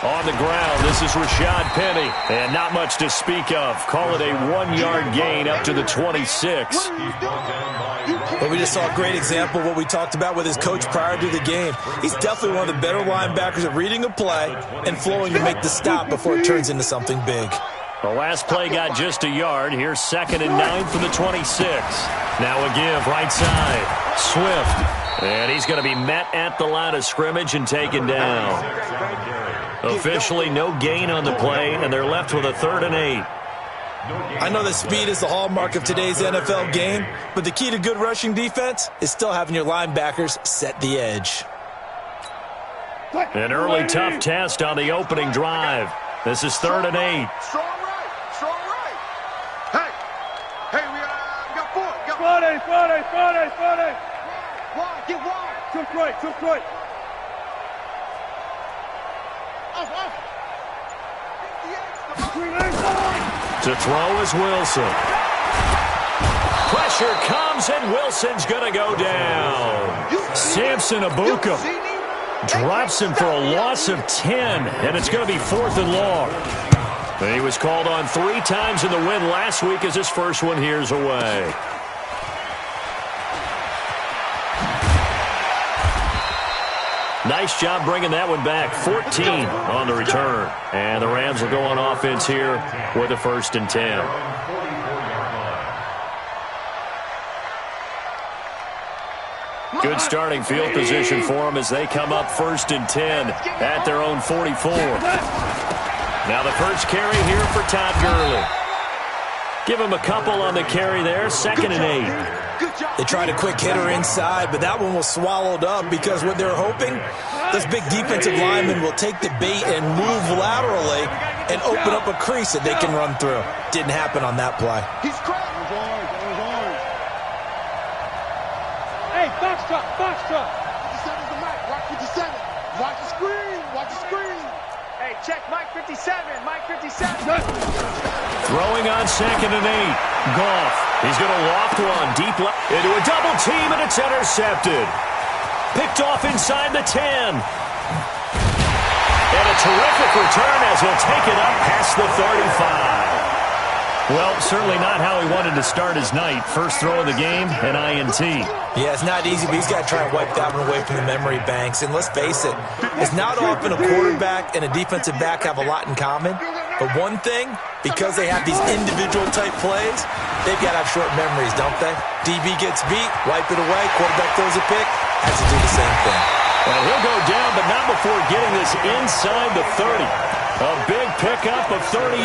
On the ground, this is Rashad Penny, and not much to speak of. Call it a 1-yard gain up to the 26. Well, we just saw a great example of what we talked about with his coach prior to the game. He's definitely one of the better linebackers at reading a play and flowing to make the stop before it turns into something big. The last play got just a yard. Here's 2nd and 9 from the 26. Now a give right side. Swift. And he's going to be met at the line of scrimmage and taken down. Officially no gain on the play, and they're left with a 3rd and 8. I know that speed is the hallmark of today's NFL game, but the key to good rushing defense is still having your linebackers set the edge. An early tough test on the opening drive. This is 3rd and 8. Strong right. Hey, we got 4. Friday. Wide, get wide. Took right. To throw is Wilson. Pressure comes, and Wilson's going to go down. Samson Abuka drops him for a loss of 10, and it's going to be 4th and long. He was called on 3 times in the win last week as his first one here's away. Nice job bringing that one back. 14 on the return. And the Rams will go on offense here with a 1st and 10. Good starting field position for them as they come up 1st and 10 at their own 44. Now the first carry here for Todd Gurley. Give him a couple on the carry there. 2nd and 8. They tried a quick hitter inside, but that one was swallowed up because what they're hoping, those big defensive linemen will take the bait and move laterally and open up a crease that they can run through. Didn't happen on that play. He's cracked. Hey, box truck. 57's the mic. Watch 57. Watch the screen. Hey, check Mike 57. Throwing on 2nd and 8. Goff. He's going to loft one deep left into a double team, and it's intercepted. Picked off inside the 10. And a terrific return as he'll take it up past the 35. Well, certainly not how he wanted to start his night. First throw of the game, an INT. Yeah, it's not easy, but he's got to try and wipe that one away from the memory banks. And let's face it, it's not often a quarterback and a defensive back have a lot in common. But one thing, because they have these individual type plays, they've got to have short memories, don't they? DB gets beat, wipe it away, quarterback throws a pick, has to do the same thing. Well, he'll go down, but not before getting this inside the 30. A big pickup of 38.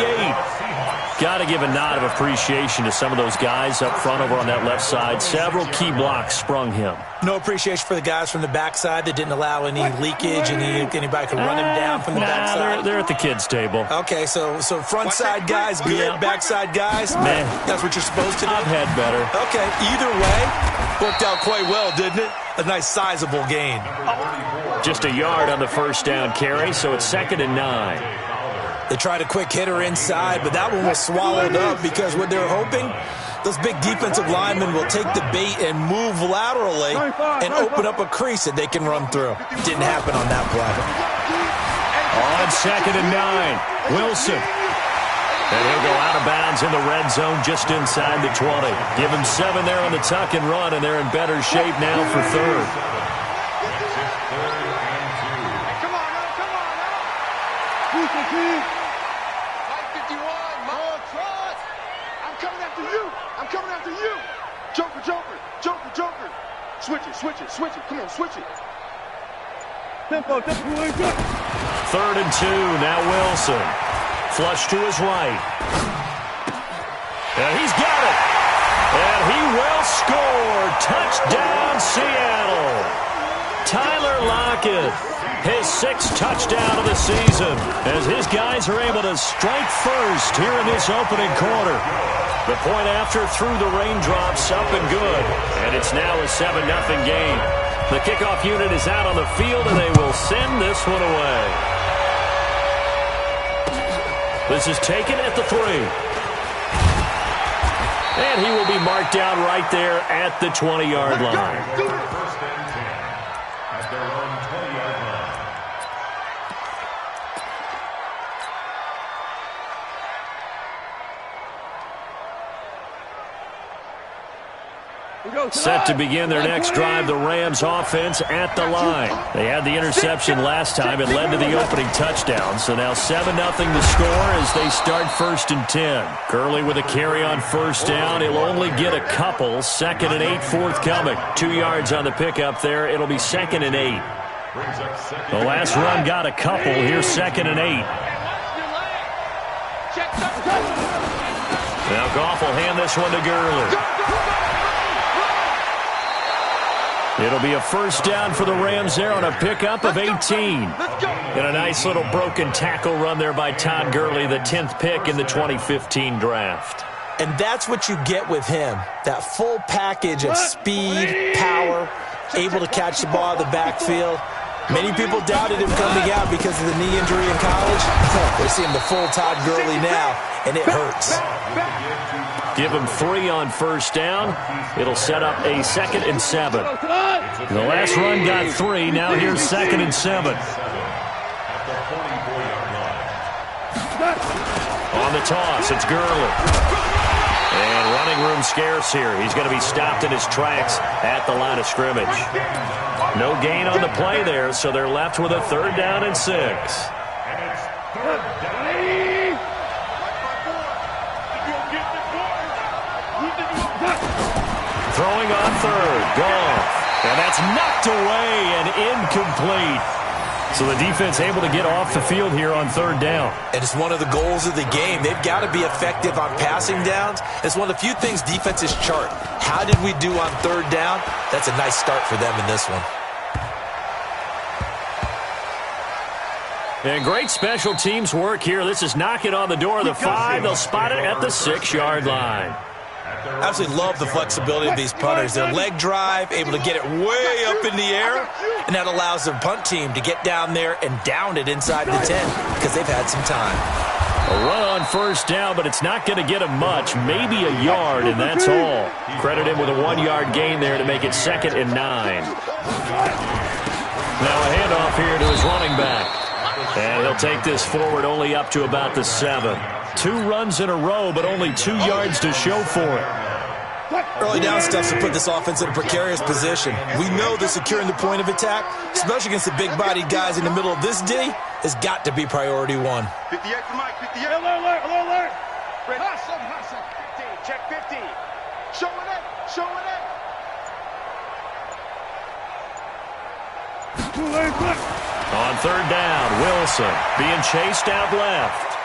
Got to give a nod of appreciation to some of those guys up front over on that left side. Several key blocks sprung him. No appreciation for the guys from the backside that didn't allow any leakage and anybody could run him down from the backside. They're at the kids' table. Okay, so front side guys good, backside guys, man, that's what you're supposed to do? I've had better. Okay, either way, worked out quite well, didn't it? A nice sizable gain. Just a yard on the first down carry, so it's 2nd and 9. They tried a quick hitter inside, but that one was swallowed up because what they're hoping, those big defensive linemen will take the bait and move laterally and open up a crease that they can run through. Didn't happen on that play. On 2nd and 9, Wilson. And he'll go out of bounds in the red zone just inside the 20. Give him 7 there on the tuck and run, and they're in better shape now for 3rd. Switch it. Come on, switch it. Tempo. 3rd and 2. Now Wilson. Flush to his right. And he's got it. And he will score. Touchdown, Seattle. Tyler Lockett. His 6th touchdown of the season as his guys are able to strike first here in this opening quarter. The point after through the raindrops up and good. And it's now a 7-0 game. The kickoff unit is out on the field, and they will send this one away. This is taken at the 3. And he will be marked down right there at the 20-yard line. their own 20-yard line. Set to begin their next drive, the Rams offense at the line. They had the interception last time. It led to the opening touchdown. So now 7-0 to score as they start 1st and 10. Gurley with a carry on 1st down. He'll only get a couple. 2nd and 8 forthcoming. 2 yards on the pickup there. It'll be 2nd and 8. The last run got a couple. Here's 2nd and 8. Now Goff will hand this one to Gurley. It'll be a 1st down for the Rams there on a pickup of 18. And a nice little broken tackle run there by Todd Gurley, the 10th pick in the 2015 draft. And that's what you get with him, that full package of speed, power, able to catch the ball in the backfield. Many people doubted him coming out because of the knee injury in college. We're seeing the full Todd Gurley now, and it hurts. Give him 3 on 1st down. It'll set up a 2nd and 7. The last run got 3. Now here's 2nd and 7. On the toss, it's Gurley. And running room scarce here. He's going to be stopped in his tracks at the line of scrimmage. No gain on the play there, so they're left with a 3rd down and 6. Throwing on 3rd, Goff. And that's knocked away and incomplete. So the defense able to get off the field here on 3rd down. And it's one of the goals of the game. They've got to be effective on passing downs. It's one of the few things defenses chart. How did we do on 3rd down? That's a nice start for them in this one. And great special teams work here. This is knocking on the door of the 5. They'll spot it at the 6-yard line. I absolutely love the flexibility of these punters. Their leg drive, able to get it way up in the air, and that allows their punt team to get down there and down it inside the 10 because they've had some time. A run on 1st down, but it's not going to get him much, maybe a yard, and that's all. Credit him with a 1-yard gain there to make it 2nd and 9. Now a handoff here to his running back. And he'll take this forward only up to about the 7. 2 runs in a row, but only 2 yards to show for it. Early down stuff to put this offense in a precarious position. We know that securing the point of attack, especially against the big-bodied guys in the middle of this D, has got to be priority 1. 58 to Mike, 58. Alert. Hustle. 15, check 15. Showing it. On 3rd down, Wilson being chased out left.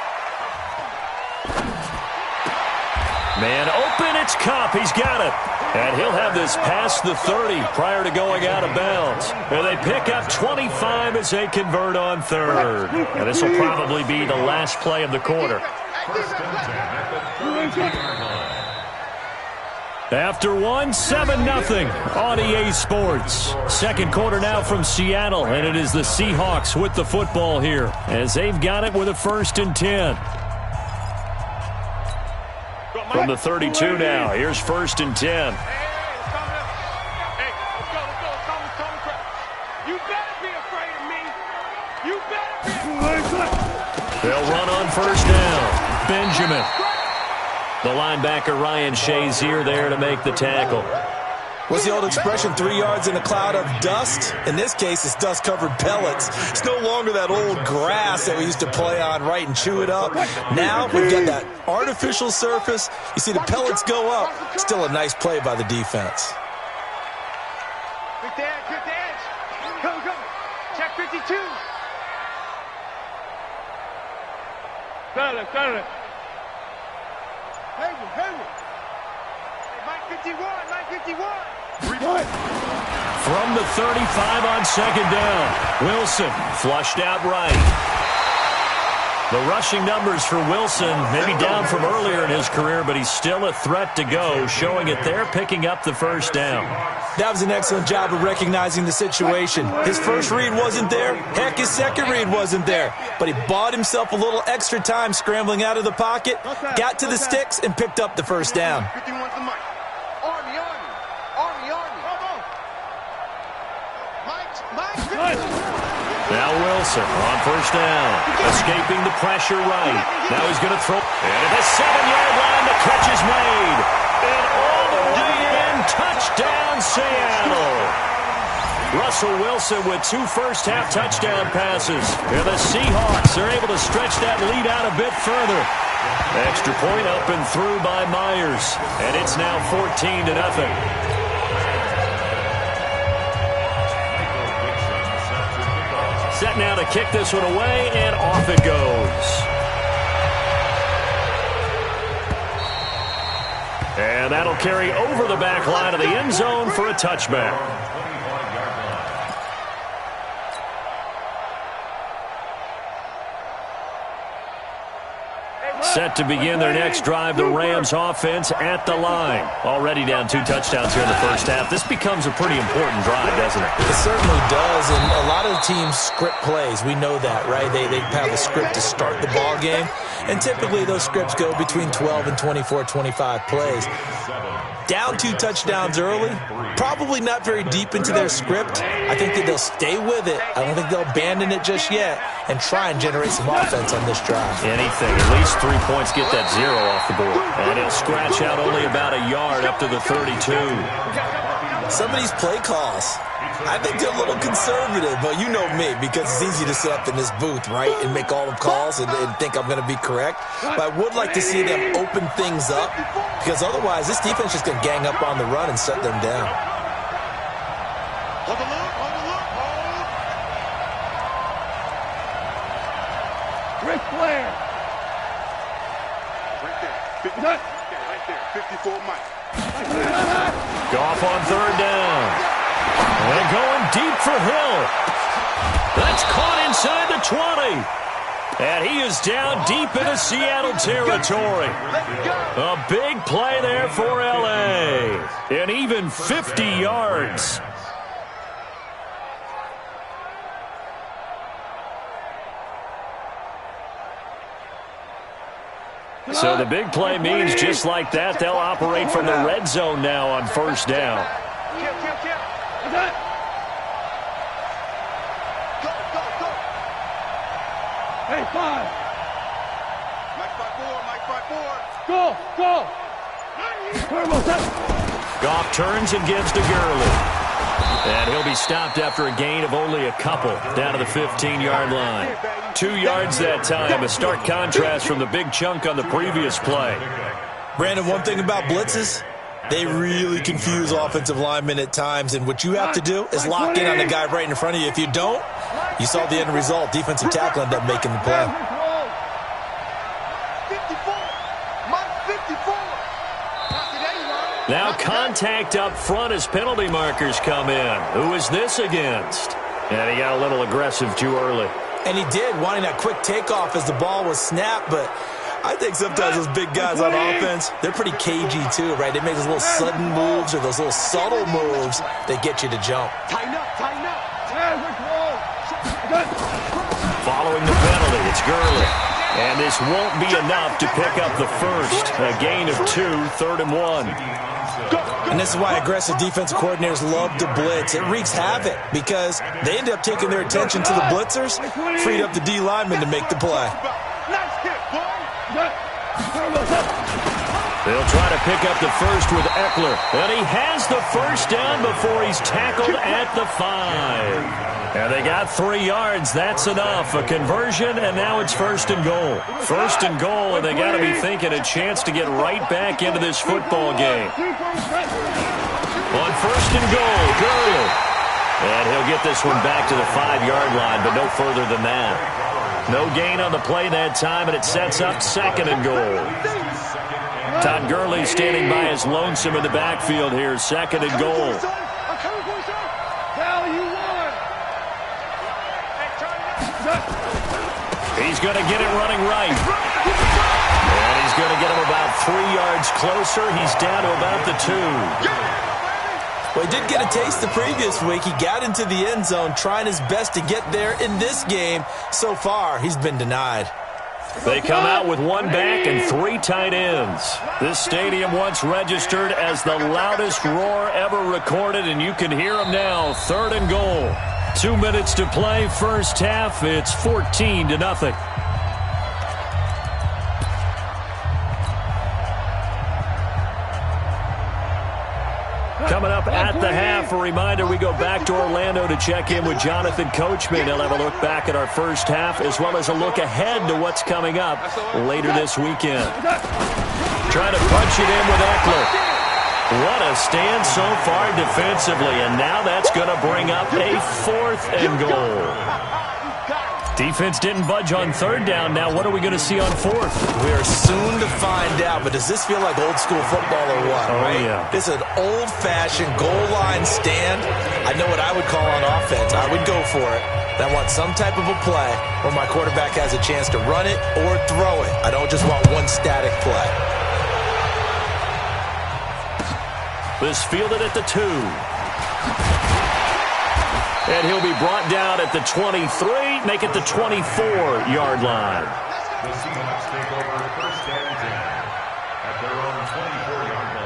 Man open, it's Kupp. He's got it. And he'll have this past the 30 prior to going out of bounds. And they pick up 25 as they convert on 3rd. And this will probably be the last play of the quarter. After 7-0 on EA Sports. 2nd quarter now from Seattle, and it is the Seahawks with the football here as they've got it with a 1st and 10. From the 32 now, here's 1st and 10. Hey, let's go. You better be afraid of me. You better be. They'll run on 1st down. Benjamin. The linebacker Ryan Shazier there to make the tackle. What's the old expression, 3 yards in a cloud of dust? In this case, it's dust-covered pellets. It's no longer that old grass that we used to play on, right, and chew it up. Now we've got that artificial surface. You see the pellets go up. Still a nice play by the defense. Good edge. Go. Check 52. Got it. Henry. Mike 51. From the 35 on 2nd down, Wilson flushed out right. The rushing numbers for Wilson maybe down from earlier in his career, but he's still a threat to go, showing it there, picking up the 1st down. That was an excellent job of recognizing the situation. His first read wasn't there. Heck, his second read wasn't there. But he bought himself a little extra time scrambling out of the pocket, got to the sticks, and picked up the 1st down. 51 to Mike. Army. Mike. Now Wilson on first down. Escaping the pressure right. Now he's going to throw. And at the 7-yard line, the catch is made. And all the way in. Touchdown, Seattle. Russell Wilson with 2 first-half touchdown passes. And the Seahawks are able to stretch that lead out a bit further. Extra point up and through by Myers. And it's now 14-0. Set now to kick this one away, and off it goes. And that'll carry over the back line of the end zone for a touchback. Set to begin their next drive, the Rams offense at the line. Already down 2 touchdowns here in the first half. This becomes a pretty important drive, doesn't it? It certainly does, and a lot of teams script plays. We know that, right? They have a script to start the ball game, and typically those scripts go between 12 and 24, 25 plays. Down 2 touchdowns early, probably not very deep into their script. I think that they'll stay with it. I don't think they'll abandon it just yet and try and generate some offense on this drive. Anything, at least 3 points, get that 0 off the board. And he'll scratch out only about a yard up to the 32. Some of these play calls, I think they're a little conservative, but you know me, because it's easy to sit up in this booth, right, and make all the calls and think I'm going to be correct. But I would like to see them open things up, because otherwise this defense is going to gang up on the run and shut them down. Hold the look, hold the look, hold. Ric Flair. Right there. 54 Mike. Goff on third down. And going deep for Hill. That's caught inside the 20. And he is down deep into Seattle territory. A big play there for L.A. And even 50 yards. So the big play means just like that, they'll operate from the red zone now on first down. Kill. Go. Hey, 5. Mike 5-4. Go. Turbo set. Goff turns and gives to Gurley. And he'll be stopped after a gain of only a couple down to the 15-yard line. 2 yards that time, a stark contrast from the big chunk on the previous play. Brandon, one thing about blitzes, they really confuse offensive linemen at times, and what you have to do is lock in on the guy right in front of you. If you don't, you saw the end result. Defensive tackle ended up making the play. 54. Mike 54. Now contact up front as penalty markers come in. Who is this against? And he got a little aggressive too early. And he did, wanting that quick takeoff as the ball was snapped, but I think sometimes those big guys on offense, they're pretty cagey too, right? They make those little sudden moves or those little subtle moves that get you to jump. Tighten up. Following the penalty, it's Gurley. And this won't be enough to pick up the first. A gain of 2, 3rd and 1. And this is why aggressive defensive coordinators love to blitz. It wreaks havoc because they end up taking their attention to the blitzers, freed up the D lineman to make the play. Nice hit, boy. They'll try to pick up the first with Eckler. And he has the first down before he's tackled at the 5. And they got 3 yards. That's enough. A conversion, and now it's 1st and goal. 1st and goal, and they got to be thinking a chance to get right back into this football game. On 1st and goal, Gurley. And he'll get this one back to the 5-yard line, but no further than that. No gain on the play that time, and it sets up 2nd and goal. Todd Gurley standing by his lonesome in the backfield here. 2nd and goal. He's going to get it running right. And he's going to get him about 3 yards closer. He's down to about the 2. Well, he did get a taste the previous week. He got into the end zone trying his best to get there in this game. So far, he's been denied. They come out with 1 back and 3 tight ends. This stadium once registered as the loudest roar ever recorded, and you can hear them now. 3rd and goal. 2 minutes to play, first half. It's 14-0. Coming up at the half, a reminder, we go back to Orlando to check in with Jonathan Coachman. He'll have a look back at our first half as well as a look ahead to what's coming up later this weekend. Trying to punch it in with Eckler. What a stand so far defensively, and now that's going to bring up a 4th and goal. Defense didn't budge on 3rd down. Now what are we going to see on 4th? We are soon to find out, but does this feel like old school football or what? Oh, right? Yeah. This is an old-fashioned goal line stand. I know what I would call on offense. I would go for it. I want some type of a play where my quarterback has a chance to run it or throw it. I don't just want one static play. This fielded at the 2. And he'll be brought down at the 23, make it the 24-yard line. The Seahawks take over 1st and 10 at their own 24-yard line.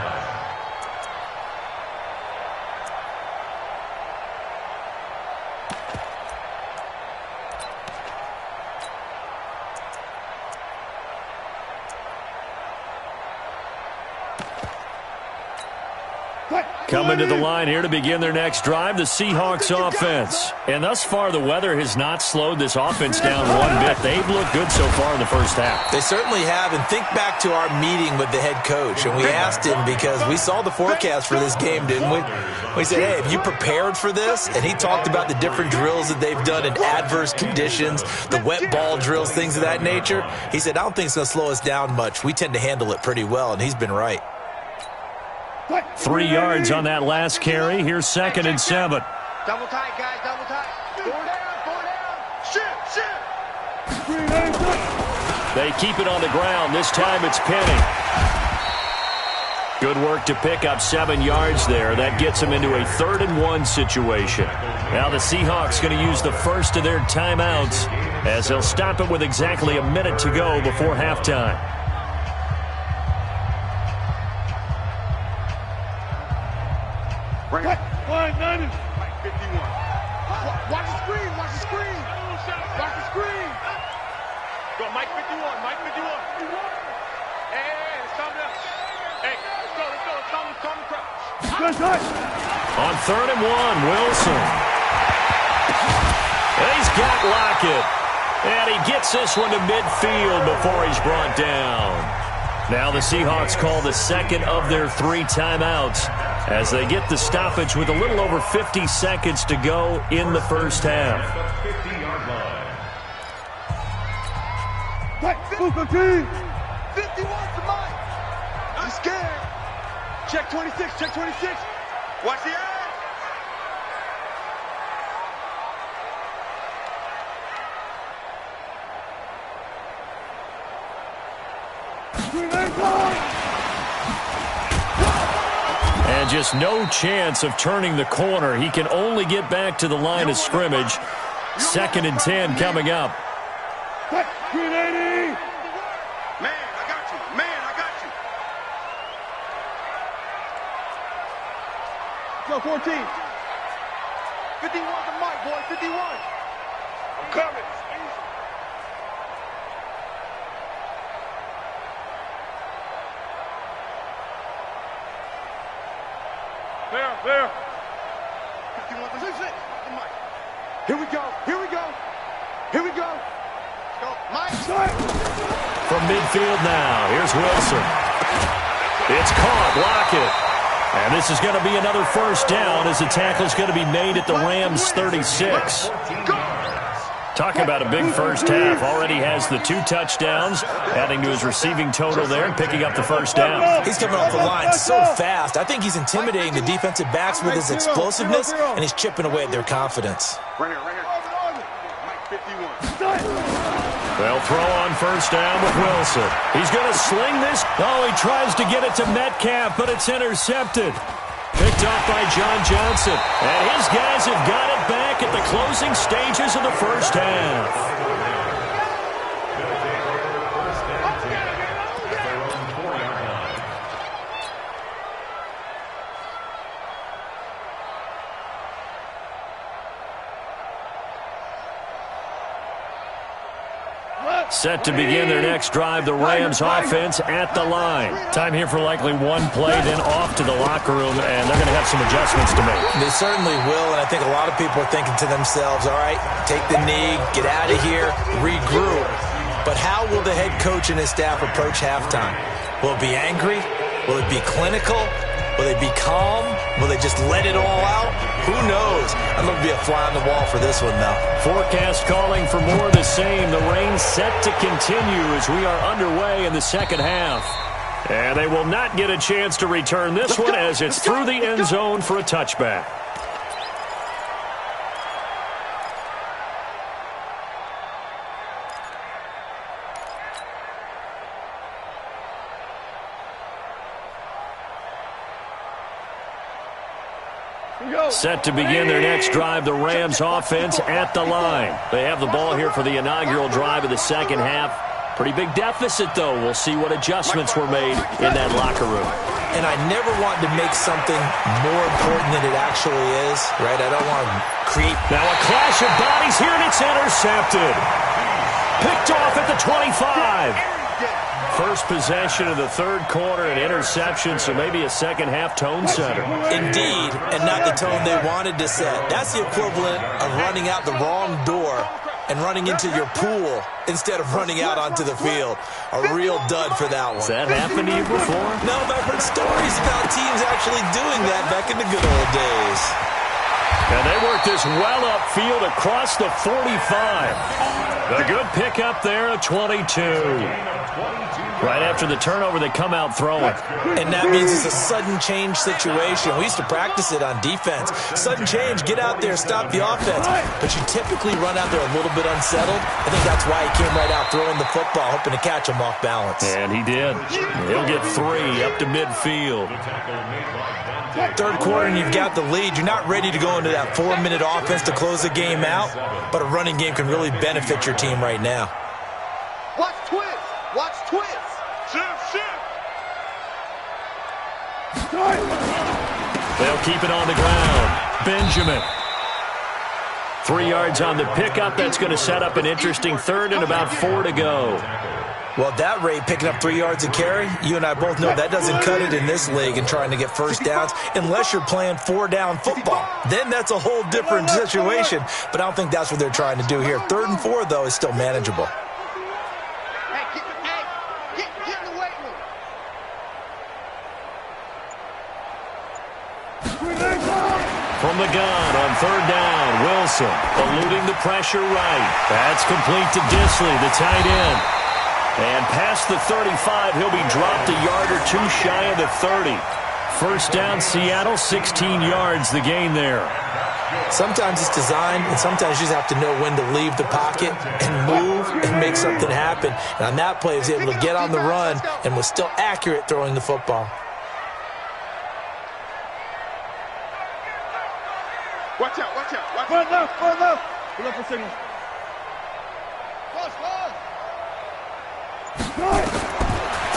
Coming to the line here to begin their next drive, the Seahawks offense. And thus far, the weather has not slowed this offense down one bit. They've looked good so far in the first half. They certainly have, and think back to our meeting with the head coach, and we asked him because we saw the forecast for this game, didn't we? We said, hey, have you prepared for this? And he talked about the different drills that they've done in adverse conditions, the wet ball drills, things of that nature. He said, I don't think it's going to slow us down much. We tend to handle it pretty well, and he's been right. 3 yards on that last carry. Here's 2nd and 7. Double tight, guys, double tight. 4 down. Shoot. They keep it on the ground. This time it's Penny. Good work to pick up 7 yards there. That gets them into a 3rd and 1 situation. Now the Seahawks going to use the first of their timeouts as they'll stop it with exactly a minute to go before halftime. Right. 190. 51. Watch the screen. Watch the screen. Watch the screen. Go, Mike 51. Mike 51. Hey, it's time to. Hey, let's go. It's time to crouch. On 3rd and 1, Wilson. He's got Lockett. And he gets this one to midfield before he's brought down. Now the Seahawks call the 2nd of their 3 timeouts as they get the stoppage with a little over 50 seconds to go in the first half. 50-yard line. 51 to Mike. I'm scared. Check 26. Check 26. Watch the eye. And just no chance of turning the corner. He can only get back to the line of scrimmage. 2nd and 10 coming up. Man, I got you. Man, I got you. Go 14. 51 to Mike, boy. 51. I'm coming. There. 51 to Mike. Here we go. Go, Mike. From midfield now, here's Wilson. It's caught, Lockett. And this is going to be another first down as the tackle's going to be made at the Rams' 36. Talk about a big first half. Already has the 2 touchdowns, adding to his receiving total there and picking up the first down. He's coming off the line so fast. I think he's intimidating the defensive backs with his explosiveness, and he's chipping away at their confidence. Right here. Mike 51. They'll throw on first down with Wilson. He's going to sling this. Oh, he tries to get it to Metcalf, but it's intercepted. Picked off by John Johnson. And his guys have got it back at the closing stages of the first half. Set to begin their next drive, the Rams offense at the line. Time here for likely one play, then off to the locker room, and they're going to have some adjustments to make. They certainly will, and I think a lot of people are thinking to themselves, all right, take the knee, get out of here, regroup. But how will the head coach and his staff approach halftime? Will it be angry? Will it be clinical? Will they be calm? Will they just let it all out? Who knows? I'm going to be a fly on the wall for this one, though. Forecast calling for more of the same. The rain set to continue as we are underway in the second half. And they will not get a chance to return this one as it's through the end zone for a touchback. Set to begin their next drive, the Rams offense at the line. They have the ball here for the inaugural drive of the second half. Pretty big deficit, though. We'll see what adjustments were made in that locker room. And I never want to make something more important than it actually is, right? I don't want to create. Now a clash of bodies here, and it's intercepted. Picked off at the 25. First possession of the third quarter, an interception, so maybe a second-half tone setter. Indeed, and not the tone they wanted to set. That's the equivalent of running out the wrong door and running into your pool instead of running out onto the field. A real dud for that one. Has that happened to you before? No, but I've heard stories about teams actually doing that back in the good old days. And they work this well upfield across the 45. A good pickup there at 22. Right after the turnover, they come out throwing. And that means it's a sudden change situation. We used to practice it on defense. Sudden change, get out there, stop the offense. But you typically run out there a little bit unsettled. I think that's why he came right out throwing the football, hoping to catch him off balance. And he did. He'll get 3 up to midfield. Third quarter and you've got the lead. You're not ready to go into that 4-minute offense to close the game out, but a running game can really benefit your team right now. Watch twist. Watch twist. Shift. They'll keep it on the ground. Benjamin. 3 yards on the pickup. That's going to set up an interesting third and about 4 to go. Well, at that rate, picking up 3 yards a carry, you and I both know that doesn't cut it in this league and trying to get first downs unless you're playing 4-down football. Then that's a whole different situation, but I don't think that's what they're trying to do here. 3rd and 4, though, is still manageable. Get in the weight room. From the gun on 3rd down, Wilson eluding the pressure right. That's complete to Disley, the tight end. And past the 35, he'll be dropped a yard or 2 shy of the 30. First down, Seattle, 16 yards, the gain there. Sometimes it's designed, and sometimes you just have to know when to leave the pocket and move and make something happen. And on that play, he was able to get on the run and was still accurate throwing the football. Watch out. Front left. Pull up for signal.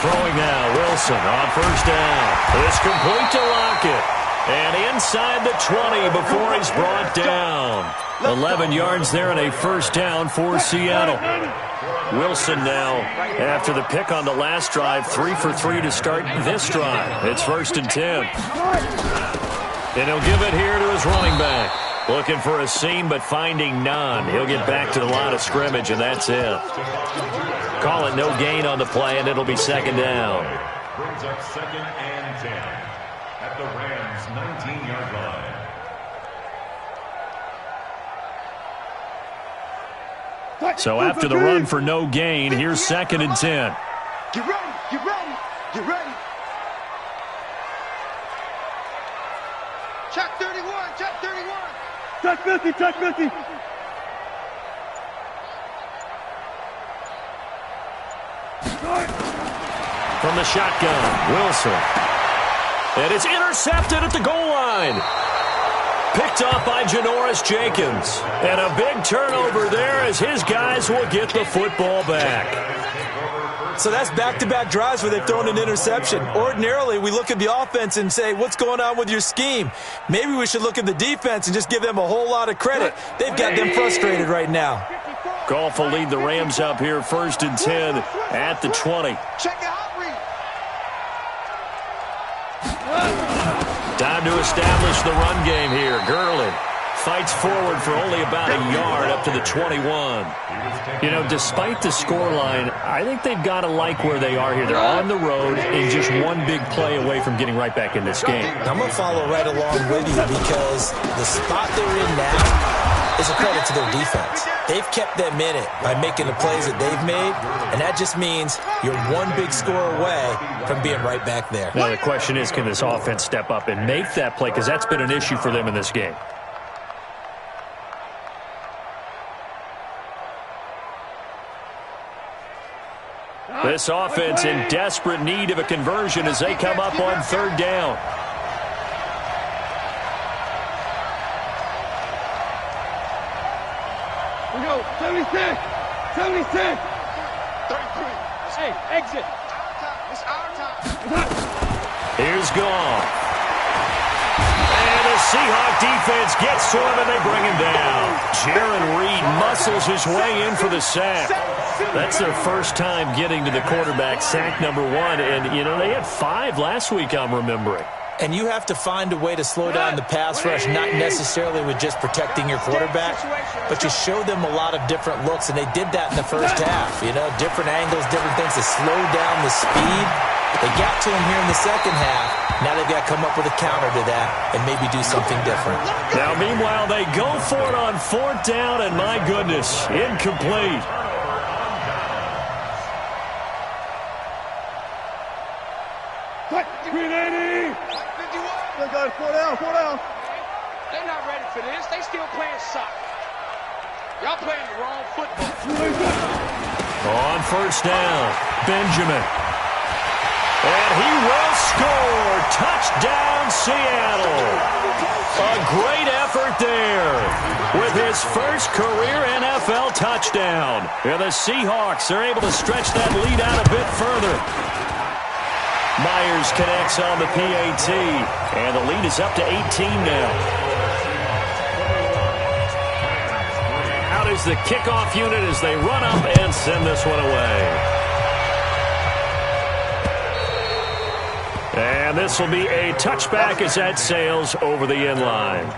Throwing now, Wilson on first down. It's complete to Lockett. And inside the 20 before he's brought down. 11 yards there and a first down for Seattle. Wilson now, after the pick on the last drive, 3 for 3 to start this drive. It's 1st and 10. And he'll give it here to his running back. Looking for a seam, but finding none. He'll get back to the line of scrimmage, and that's it. Call it no gain on the play, and it'll be 2nd down. Brings up 2nd and 10 at the Rams' 19-yard line. So after the run for no gain, here's 2nd and 10. Get ready. Check 31. Check 50. From the shotgun, Wilson. And it's intercepted at the goal line. Picked off by Janoris Jenkins. And a big turnover there as his guys will get the football back. So that's back-to-back drives where they've thrown an interception. Ordinarily, we look at the offense and say, what's going on with your scheme? Maybe we should look at the defense and just give them a whole lot of credit. They've got them frustrated right now. Goff will lead the Rams up here 1st and 10 at the 20. Check it out, read. Time to establish the run game here. Gurley fights forward for only about a yard up to the 21. You know, despite the scoreline, I think they've got to like where they are here. They're on the road and just one big play away from getting right back in this game. I'm going to follow right along with you because the spot they're in now is a credit to their defense. They've kept them in it by making the plays that they've made, and that just means you're one big score away from being right back there. Now the question is, can this offense step up and make that play? Because that's been an issue for them in this game. This offense in desperate need of a conversion as they come up on 3rd down. We go, 76, 76. 33. Hey, exit. It's our time. Here's Goff. And the Seahawk defense gets to him and they bring him down. Jaron Reed muscles his way in for the sack. That's their first time getting to the quarterback, sack number 1. And, you know, they had 5 last week, I'm remembering. And you have to find a way to slow down the pass rush, not necessarily with just protecting your quarterback, but you show them a lot of different looks, and they did that in the first half. You know, different angles, different things to slow down the speed. They got to him here in the second half. Now they've got to come up with a counter to that and maybe do something different. Now, meanwhile, they go for it on 4th down, and my goodness, incomplete. Four down. They're not ready for this. They still playing soccer. Y'all playing the wrong football. On 1st down, Benjamin. And he will score. Touchdown, Seattle. A great effort there with his first career NFL touchdown. And the Seahawks are able to stretch that lead out a bit further. Myers connects on the PAT, and the lead is up to 18 now. Out is the kickoff unit as they run up and send this one away. And this will be a touchback as that sails over the end line.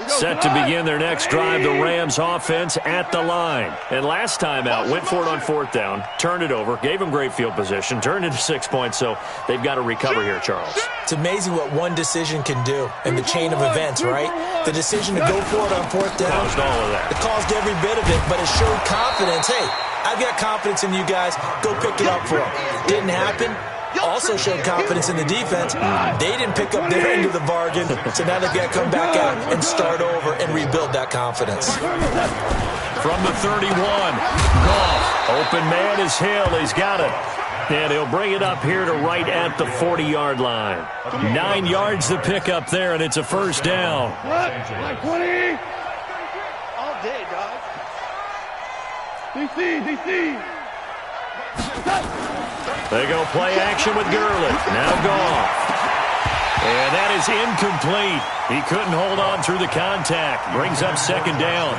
Set to begin their next drive, the Rams offense at the line. And last time out, went for it on 4th down, turned it over, gave them great field position, turned into 6 points, so they've got to recover here, Charles. It's amazing what one decision can do in the chain of events, right? The decision to go for it on 4th down. Caused all of that. It caused every bit of it, but it showed confidence. Hey, I've got confidence in you guys. Go pick it up for them. Didn't happen. Also showed confidence in the defense. They didn't pick up their end of the bargain, so now they've got to come back out and start over and rebuild that confidence. From the 31, Goff. Open man is Hill. He's got it. And he'll bring it up here to right at the 40-yard line. 9 yards to pick up there, and it's a 1st down. Like 20. All day, dog. DC. They go play action with Gurley. Now Goff. And that is incomplete. He couldn't hold on through the contact. Brings up 2nd down.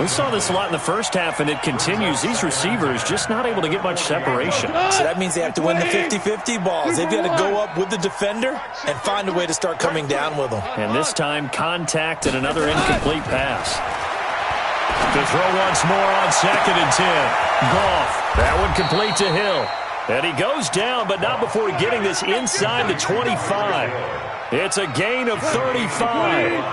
We saw this a lot in the first half, and it continues. These receivers just not able to get much separation. So that means they have to win the 50-50 balls. They've got to go up with the defender and find a way to start coming down with them. And this time, contact and another incomplete pass. To throw once more on 2nd and 10. Goff. That one complete to Hill. And he goes down, but not before getting this inside the 25. It's a gain of 35.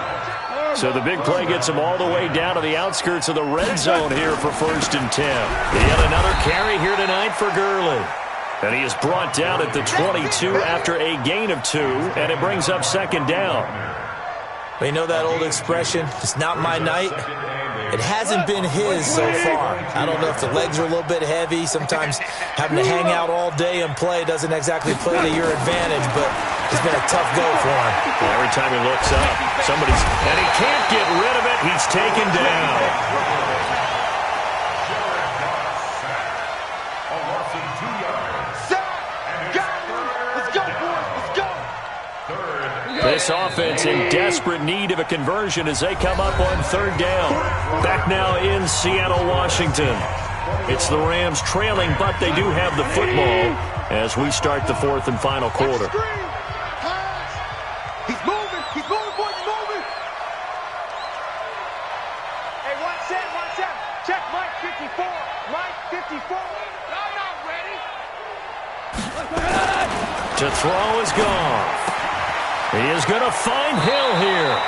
So the big play gets him all the way down to the outskirts of the red zone here for 1st and 10. Yet another carry here tonight for Gurley. And he is brought down at the 22 after a gain of 2, and it brings up 2nd down. We know that old expression, it's not my night. It hasn't been his so far. I don't know if the legs are a little bit heavy. Sometimes having to hang out all day and play doesn't exactly play to your advantage, but it's been a tough go for him. Well, every time he looks up, and he can't get rid of it. He's taken down. This offense in desperate need of a conversion as they come up on third down. Back now in Seattle, Washington. It's the Rams trailing, but they do have the football as we start the fourth and final quarter. He's moving. He's moving, boys. He's moving. Hey, watch that. Check Mike 54. Mike 54. I'm not ready. To throw is Goff. He is going to find Hill here.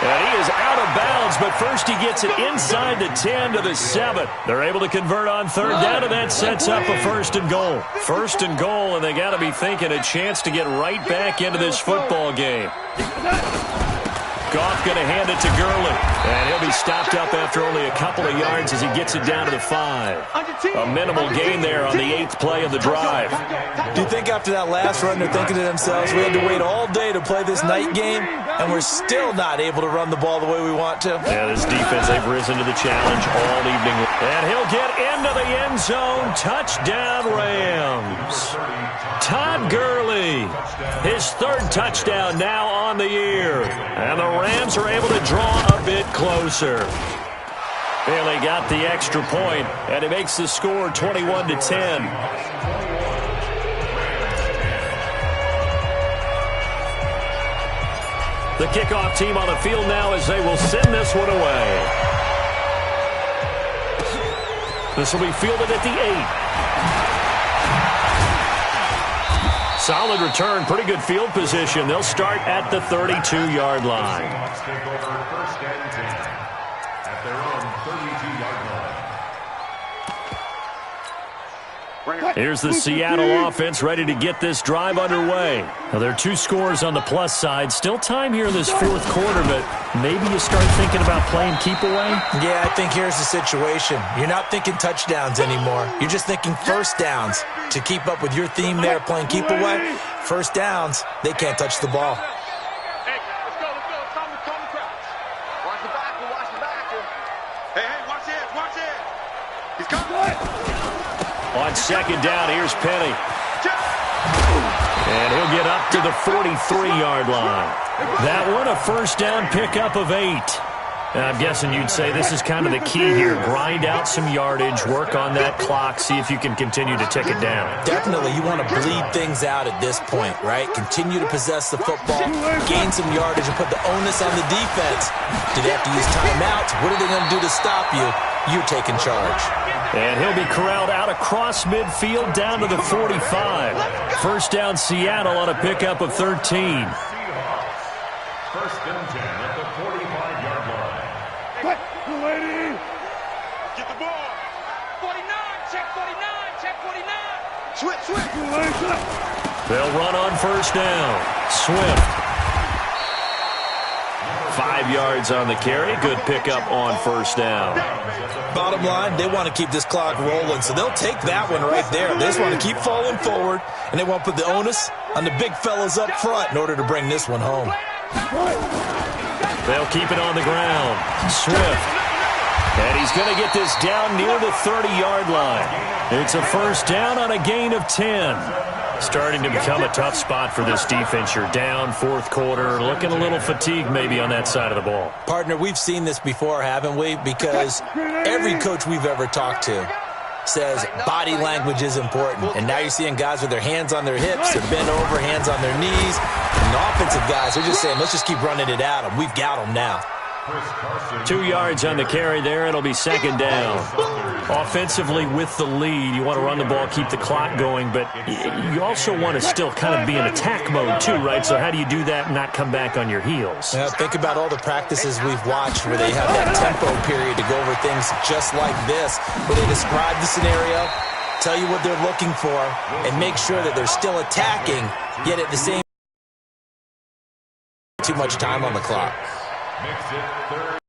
And he is out of bounds, but first he gets it inside the 10 to the 7. They're able to convert on third down, and that sets up a first and goal. First and goal, and they got to be thinking a chance to get right back into this football game. Goff going to hand it to Gurley. And he'll be stopped up after only a couple of yards as he gets it down to the 5. A minimal gain there on the 8th play of the drive. Do you think after that last run they're thinking to themselves, we had to wait all day to play this night game, and we're still not able to run the ball the way we want to? Yeah, this defense, they've risen to the challenge all evening. And he'll get into the end zone. Touchdown, Rams. Todd Gurley, his third touchdown now on the year. And the Rams are able to draw a bit closer. Bailey got the extra point, and it makes the score 21-10. The kickoff team on the field now as they will send this one away. This will be fielded at the 8. Solid return, pretty good field position. They'll start at the 32-yard line. Let's take over first and 10 at their own 32-yard line. Here's the Seattle offense ready to get this drive underway. Now, there are 2 scores on the plus side. Still time here in this fourth quarter, but maybe you start thinking about playing keep away? Yeah, I think here's the situation. You're not thinking touchdowns anymore. You're just thinking first downs. To keep up with your theme there, playing keep away, first downs, they can't touch the ball. Hey, let's go. Calm the crowd. Watch the back. Hey, watch it. He's coming. On second down, here's Penny. And he'll get up to the 43-yard line. That one, a first down pickup of 8. And I'm guessing you'd say this is kind of the key here. Grind out some yardage, work on that clock, see if you can continue to tick it down. Definitely, you want to bleed things out at this point, right? Continue to possess the football, gain some yardage, and put the onus on the defense. Do they have to use timeouts? What are they going to do to stop you? You're taking charge. And he'll be corralled out across midfield down to the 45. First down, Seattle on a pickup of 13. First and 10 at the 45-yard line. Get the ball. 49. Check 49. Swift. They'll run on first down. Swift. 5 yards on the carry. Good pickup on first down. Bottom line, they want to keep this clock rolling, so they'll take that one right there. They just want to keep falling forward, and they want to put the onus on the big fellas up front in order to bring this one home. They'll keep it on the ground. Swift. And he's going to get this down near the 30-yard line. It's a first down on a gain of 10. Starting to become a tough spot for this defense. You're down fourth quarter, looking a little fatigued maybe on that side of the ball. Partner, we've seen this before, haven't we? Because every coach we've ever talked to says body language is important. And now you're seeing guys with their hands on their hips, they're bent over, hands on their knees. And the offensive guys are just saying, let's just keep running it at them. We've got them now. 2 yards on the carry there. It'll be second down. Offensively with the lead, you want to run the ball, keep the clock going, but you also want to still kind of be in attack mode too, right? So how do you do that and not come back on your heels? Now, think about all the practices we've watched where they have that tempo period to go over things just like this, where they describe the scenario, tell you what they're looking for, and make sure that they're still attacking, yet at the same time, too much time on the clock. Makes it third.